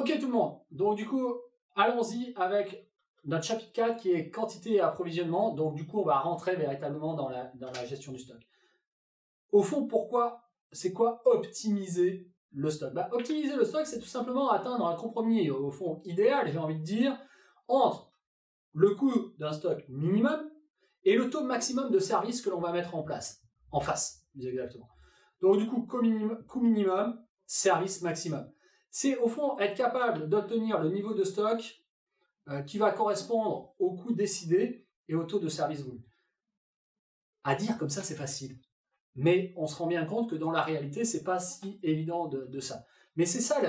Ok tout le monde, donc du coup, allons-y avec notre chapitre 4 qui est quantité et approvisionnement. Donc du coup, on va rentrer véritablement dans la gestion du stock. Au fond, c'est quoi optimiser le stock? Optimiser le stock, c'est tout simplement atteindre un compromis, au fond, idéal, j'ai envie de dire, entre le coût d'un stock minimum et le taux maximum de service que l'on va mettre en place, en face, plus exactement. Donc du coup, coût minimum, service maximum. C'est au fond être capable d'obtenir le niveau de stock qui va correspondre au coût décidé et au taux de service voulu. À dire comme ça, c'est facile. Mais on se rend bien compte que dans la réalité, c'est pas si évident de ça. Mais c'est ça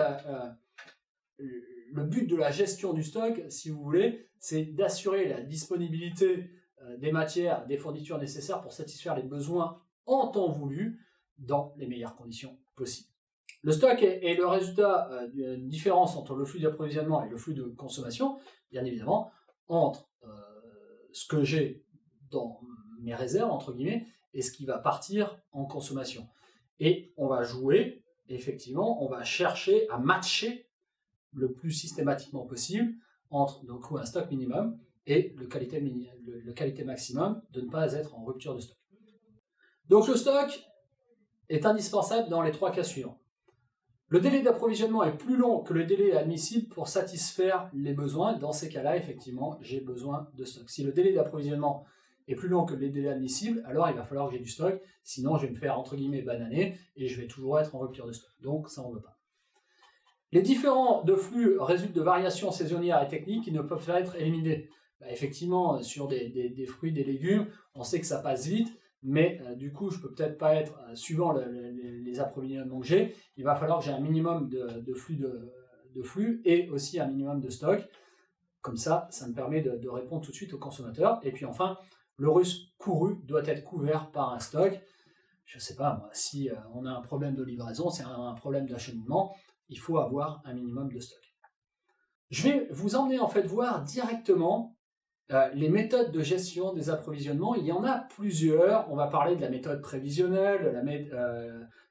le but de la gestion du stock, si vous voulez, c'est d'assurer la disponibilité des matières, des fournitures nécessaires pour satisfaire les besoins en temps voulu dans les meilleures conditions possibles. Le stock est le résultat d'une différence entre le flux d'approvisionnement et le flux de consommation, bien évidemment, entre ce que j'ai dans mes réserves, entre guillemets, et ce qui va partir en consommation. Et on va jouer, effectivement, on va chercher à matcher le plus systématiquement possible entre donc, un stock minimum et le qualité maximum de ne pas être en rupture de stock. Donc le stock est indispensable dans les trois cas suivants. Le délai d'approvisionnement est plus long que le délai admissible pour satisfaire les besoins. Dans ces cas-là, effectivement, j'ai besoin de stock. Si le délai d'approvisionnement est plus long que les délais admissibles, alors il va falloir que j'ai du stock. Sinon, je vais me faire, entre guillemets, bananer et je vais toujours être en rupture de stock. Donc, ça, on ne veut pas. Les différents de flux résultent de variations saisonnières et techniques qui ne peuvent pas être éliminées. Effectivement, sur des fruits, des légumes, on sait que ça passe vite. Mais du coup, je ne peux peut-être pas être, suivant les approvisionnements que j'ai, il va falloir que j'ai un minimum de flux et aussi un minimum de stock. Comme ça me permet de répondre tout de suite aux consommateurs. Et puis enfin, le risque couru doit être couvert par un stock. Je ne sais pas, moi, si on a un problème de livraison, c'est un problème d'acheminement, il faut avoir un minimum de stock. Je vais vous emmener en fait voir directement les méthodes de gestion des approvisionnements. Il y en a plusieurs. On va parler de la méthode prévisionnelle,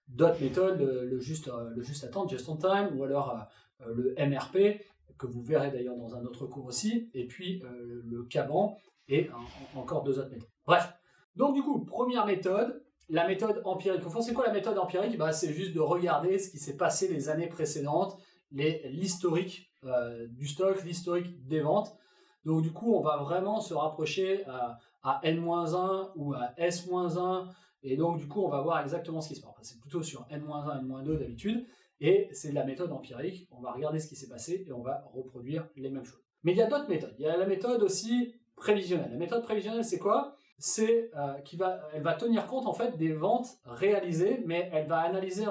d'autres méthodes, le juste à temps, just on time, ou alors le MRP, que vous verrez d'ailleurs dans un autre cours aussi, et puis le Kanban, et encore deux autres méthodes. Bref, donc du coup, première méthode, la méthode empirique. Au fond, c'est quoi la méthode empirique? C'est juste de regarder ce qui s'est passé les années précédentes, l'historique du stock, l'historique des ventes. Donc du coup, on va vraiment se rapprocher à N-1 ou à S-1, et donc du coup, on va voir exactement ce qui se passe. C'est plutôt sur N-1, N-2 d'habitude, et c'est de la méthode empirique. On va regarder ce qui s'est passé et on va reproduire les mêmes choses. Mais il y a d'autres méthodes. Il y a la méthode aussi prévisionnelle. La méthode prévisionnelle, c'est quoi? C'est elle va tenir compte en fait des ventes réalisées, mais elle va analyser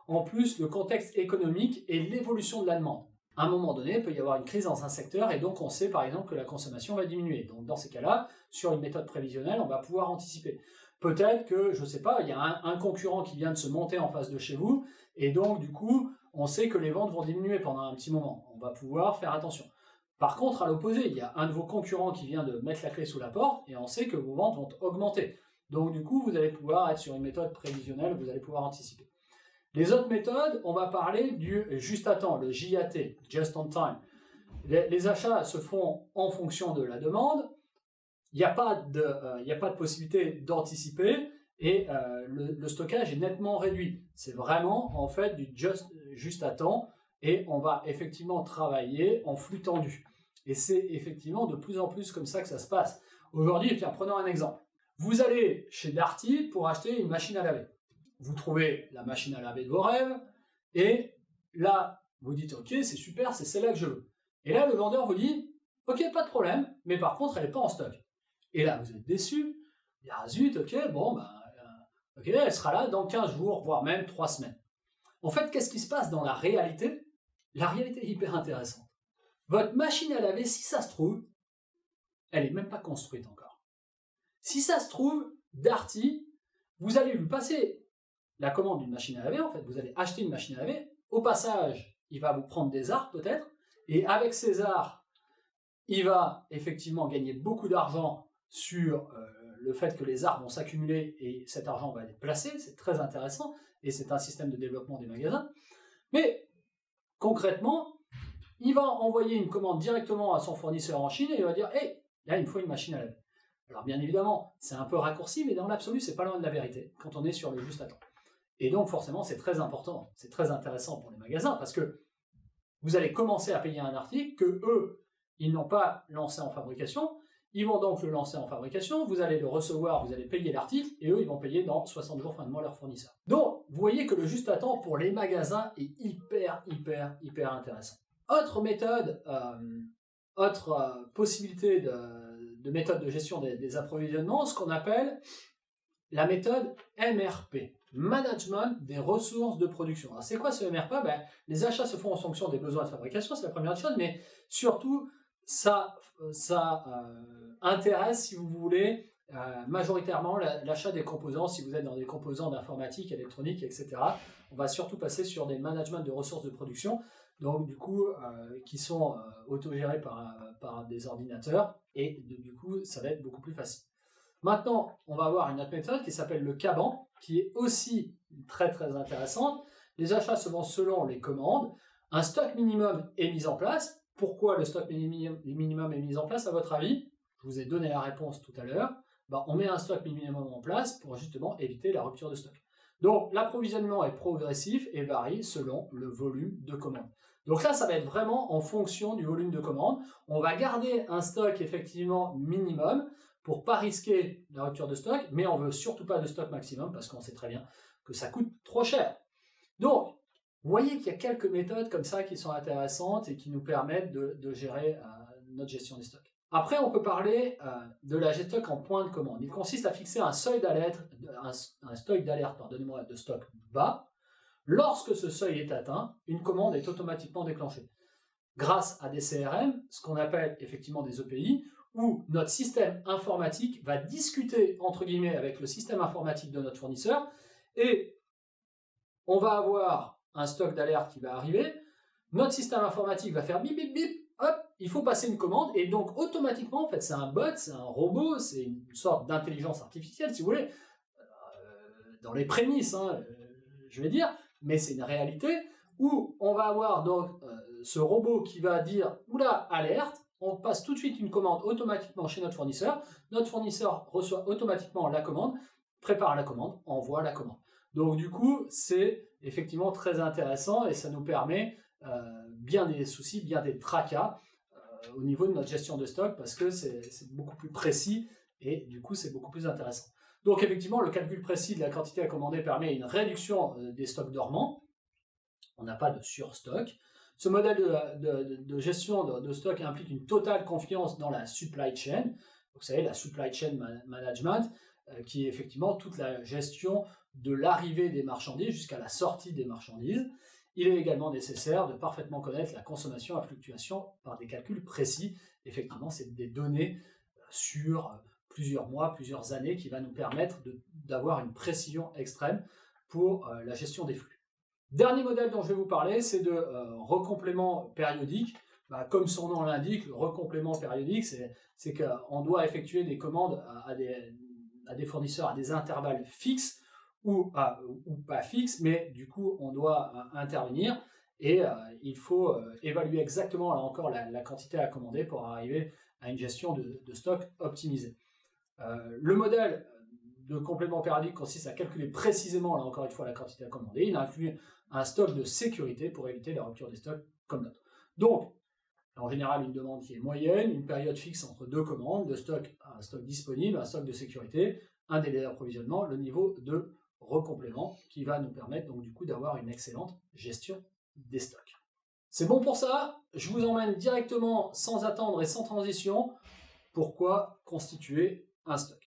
en plus le contexte économique et l'évolution de la demande. À un moment donné, il peut y avoir une crise dans un secteur et donc on sait par exemple que la consommation va diminuer. Donc dans ces cas-là, sur une méthode prévisionnelle, on va pouvoir anticiper. Peut-être que, je ne sais pas, il y a un concurrent qui vient de se monter en face de chez vous et donc du coup, on sait que les ventes vont diminuer pendant un petit moment. On va pouvoir faire attention. Par contre, à l'opposé, il y a un de vos concurrents qui vient de mettre la clé sous la porte et on sait que vos ventes vont augmenter. Donc du coup, vous allez pouvoir être sur une méthode prévisionnelle, vous allez pouvoir anticiper. Les autres méthodes, on va parler du juste à temps, le JAT, just on time. Les achats se font en fonction de la demande. Il n'y a pas de possibilité d'anticiper et le stockage est nettement réduit. C'est vraiment en fait du juste à temps et on va effectivement travailler en flux tendu. Et c'est effectivement de plus en plus comme ça que ça se passe. Aujourd'hui, prenons un exemple. Vous allez chez Darty pour acheter une machine à laver. Vous trouvez la machine à laver de vos rêves, et là, vous dites, ok, c'est super, c'est celle-là que je veux. Et là, le vendeur vous dit, ok, pas de problème, mais par contre, elle n'est pas en stock. Et là, vous êtes déçu, ah zut, ok, ok, elle sera là dans 15 jours, voire même 3 semaines. En fait, qu'est-ce qui se passe dans la réalité? La réalité est hyper intéressante. Votre machine à laver, si ça se trouve, elle n'est même pas construite encore. Si ça se trouve, Darty, vous allez lui passer la commande d'une machine à laver, en fait, vous allez acheter une machine à laver, au passage, il va vous prendre des arts peut-être, et avec ces arts, il va effectivement gagner beaucoup d'argent sur le fait que les arts vont s'accumuler et cet argent va être placé, c'est très intéressant, et c'est un système de développement des magasins. Mais concrètement, il va envoyer une commande directement à son fournisseur en Chine et il va dire « Hey, là, il me faut une machine à laver ». Alors bien évidemment, c'est un peu raccourci, mais dans l'absolu, c'est pas loin de la vérité quand on est sur le juste à temps. Et donc forcément, c'est très important, c'est très intéressant pour les magasins parce que vous allez commencer à payer un article que eux, ils n'ont pas lancé en fabrication. Ils vont donc le lancer en fabrication, vous allez le recevoir, vous allez payer l'article, et eux, ils vont payer dans 60 jours fin de mois leur fournisseur. Donc, vous voyez que le juste à temps pour les magasins est hyper intéressant. Autre méthode, possibilité de méthode de gestion des approvisionnements, ce qu'on appelle la méthode MRP, Management des ressources de production. Alors, c'est quoi ce MRP? Les achats se font en fonction des besoins de fabrication, c'est la première chose, mais surtout, ça intéresse, si vous voulez, majoritairement l'achat des composants, si vous êtes dans des composants d'informatique, électronique, etc. On va surtout passer sur des managements de ressources de production, donc du coup, qui sont autogérés par des ordinateurs, et du coup, ça va être beaucoup plus facile. Maintenant, on va avoir une autre méthode qui s'appelle le Kanban, qui est aussi très intéressante. Les achats se font selon les commandes. Un stock minimum est mis en place. Pourquoi le stock minimum est mis en place, à votre avis? Je vous ai donné la réponse tout à l'heure. On met un stock minimum en place pour justement éviter la rupture de stock. Donc, l'approvisionnement est progressif et varie selon le volume de commandes. Donc là, ça va être vraiment en fonction du volume de commandes. On va garder un stock effectivement minimum pour pas risquer la rupture de stock, mais on veut surtout pas de stock maximum parce qu'on sait très bien que ça coûte trop cher. Donc, vous voyez qu'il y a quelques méthodes comme ça qui sont intéressantes et qui nous permettent de gérer notre gestion des stocks. Après, on peut parler de la gestion de stock en point de commande. Il consiste à fixer un seuil d'alerte, un seuil d'alerte, pardonnez-moi, de stock bas. Lorsque ce seuil est atteint, une commande est automatiquement déclenchée. Grâce à des CRM, ce qu'on appelle effectivement des EPI, où notre système informatique va discuter, entre guillemets, avec le système informatique de notre fournisseur, et on va avoir un stock d'alerte qui va arriver, notre système informatique va faire bip, bip, bip, hop, il faut passer une commande, et donc automatiquement, en fait, c'est un bot, c'est un robot, c'est une sorte d'intelligence artificielle, si vous voulez, dans les prémices, je vais dire, mais c'est une réalité, où on va avoir donc ce robot qui va dire, oula, alerte, on passe tout de suite une commande automatiquement chez notre fournisseur reçoit automatiquement la commande, prépare la commande, envoie la commande. Donc du coup, c'est effectivement très intéressant et ça nous permet bien des soucis, bien des tracas au niveau de notre gestion de stock parce que c'est beaucoup plus précis et du coup, c'est beaucoup plus intéressant. Donc effectivement, le calcul précis de la quantité à commander permet une réduction des stocks dormants. On n'a pas de surstock. Ce modèle de gestion de stock implique une totale confiance dans la supply chain. Donc, vous savez, la supply chain management, qui est effectivement toute la gestion de l'arrivée des marchandises jusqu'à la sortie des marchandises. Il est également nécessaire de parfaitement connaître la consommation à fluctuation par des calculs précis. Effectivement, c'est des données sur plusieurs mois, plusieurs années qui va nous permettre d'avoir une précision extrême pour la gestion des flux. Dernier modèle dont je vais vous parler, c'est de recomplément périodique. Comme son nom l'indique, le recomplément périodique, c'est qu'on doit effectuer des commandes à des fournisseurs à des intervalles fixes ou pas fixes, mais du coup, on doit intervenir et il faut évaluer exactement, là encore, la quantité à commander pour arriver à une gestion de stock optimisée. Le modèle de complément périodique consiste à calculer précisément, là encore une fois, la quantité à commander. Il inclut un stock de sécurité pour éviter la rupture des stocks comme l'autre. Donc, en général, une demande qui est moyenne, une période fixe entre deux commandes, un stock disponible, un stock de sécurité, un délai d'approvisionnement, le niveau de recomplément qui va nous permettre donc du coup d'avoir une excellente gestion des stocks. C'est bon pour ça, je vous emmène directement sans attendre et sans transition. Pourquoi constituer un stock ?